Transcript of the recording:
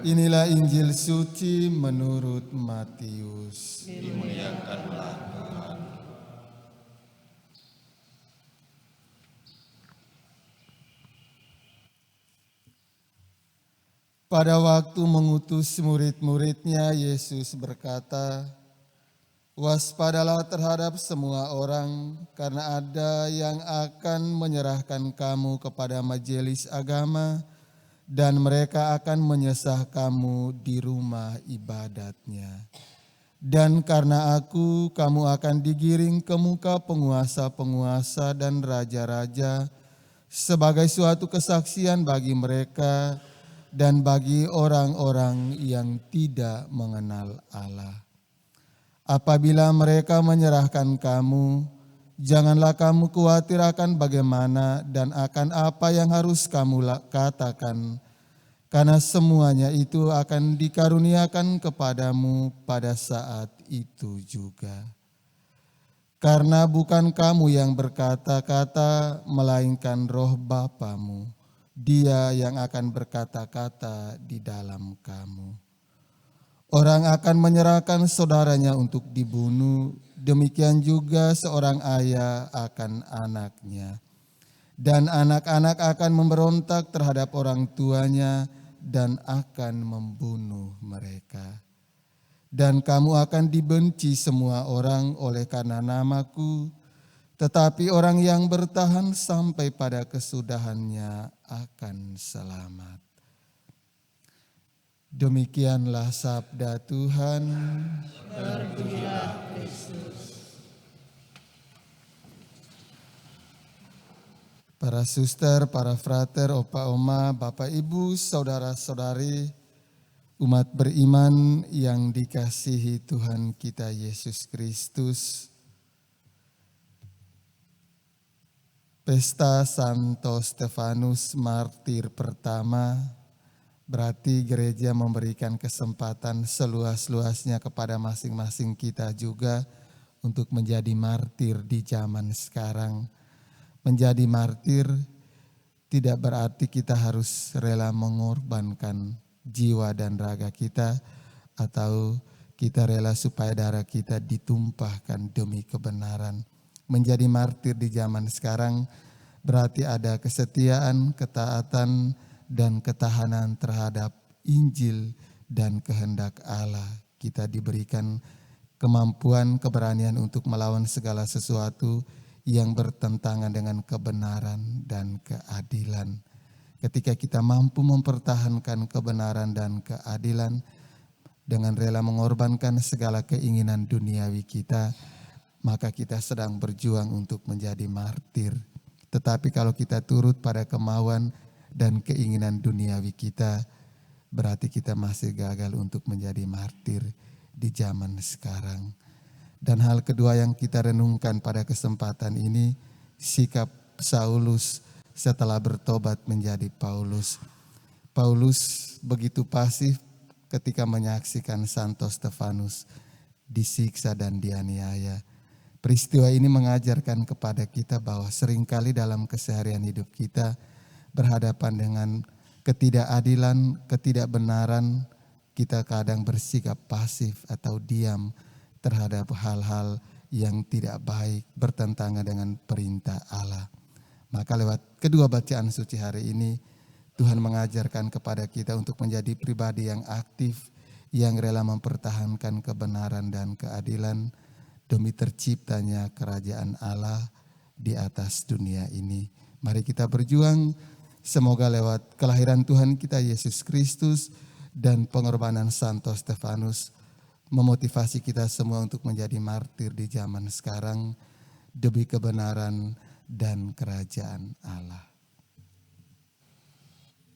Inilah Injil suci menurut Matius. Dimuliakanlah Tuhan. Pada waktu mengutus murid-muridnya, Yesus berkata, "Waspadalah terhadap semua orang, karena ada yang akan menyerahkan kamu kepada majelis agama, dan mereka akan menyesah kamu di rumah ibadatnya. Dan karena aku, kamu akan digiring ke muka penguasa-penguasa dan raja-raja sebagai suatu kesaksian bagi mereka dan bagi orang-orang yang tidak mengenal Allah. Apabila mereka menyerahkan kamu, janganlah kamu khawatir akan bagaimana dan akan apa yang harus kamu katakan, karena semuanya itu akan dikaruniakan kepadamu pada saat itu juga. Karena bukan kamu yang berkata-kata, melainkan Roh Bapamu, Dia yang akan berkata-kata di dalam kamu. Orang akan menyerahkan saudaranya untuk dibunuh, demikian juga seorang ayah akan anaknya. Dan anak-anak akan memberontak terhadap orang tuanya dan akan membunuh mereka. Dan kamu akan dibenci semua orang oleh karena namaku, tetapi orang yang bertahan sampai pada kesudahannya akan selamat." Demikianlah sabda Tuhan. Terpujilah Kristus. Para suster, para frater, opa oma, bapak ibu, saudara-saudari, umat beriman yang dikasihi Tuhan kita Yesus Kristus. Pesta Santo Stefanus martir pertama berarti gereja memberikan kesempatan seluas-luasnya kepada masing-masing kita juga untuk menjadi martir di zaman sekarang. Menjadi martir tidak berarti kita harus rela mengorbankan jiwa dan raga kita, atau kita rela supaya darah kita ditumpahkan demi kebenaran. Menjadi martir di zaman sekarang berarti ada kesetiaan, ketaatan, dan ketahanan terhadap Injil dan kehendak Allah. Kita diberikan kemampuan, keberanian untuk melawan segala sesuatu yang bertentangan dengan kebenaran dan keadilan. Ketika kita mampu mempertahankan kebenaran dan keadilan dengan rela mengorbankan segala keinginan duniawi kita, maka kita sedang berjuang untuk menjadi martir. Tetapi kalau kita turut pada kemauan dan keinginan duniawi kita, berarti kita masih gagal untuk menjadi martir di zaman sekarang. Dan hal kedua yang kita renungkan pada kesempatan ini, sikap Saulus setelah bertobat menjadi Paulus. Paulus begitu pasif ketika menyaksikan Santo Stefanus disiksa dan dianiaya. Peristiwa ini mengajarkan kepada kita bahwa seringkali dalam keseharian hidup kita berhadapan dengan ketidakadilan, ketidakbenaran, kita kadang bersikap pasif atau diam terhadap hal-hal yang tidak baik, bertentangan dengan perintah Allah. Maka lewat kedua bacaan suci hari ini, Tuhan mengajarkan kepada kita untuk menjadi pribadi yang aktif, yang rela mempertahankan kebenaran dan keadilan demi terciptanya kerajaan Allah di atas dunia ini. Mari kita berjuang, semoga lewat kelahiran Tuhan kita Yesus Kristus dan pengorbanan Santo Stefanus memotivasi kita semua untuk menjadi martir di zaman sekarang demi kebenaran dan kerajaan Allah.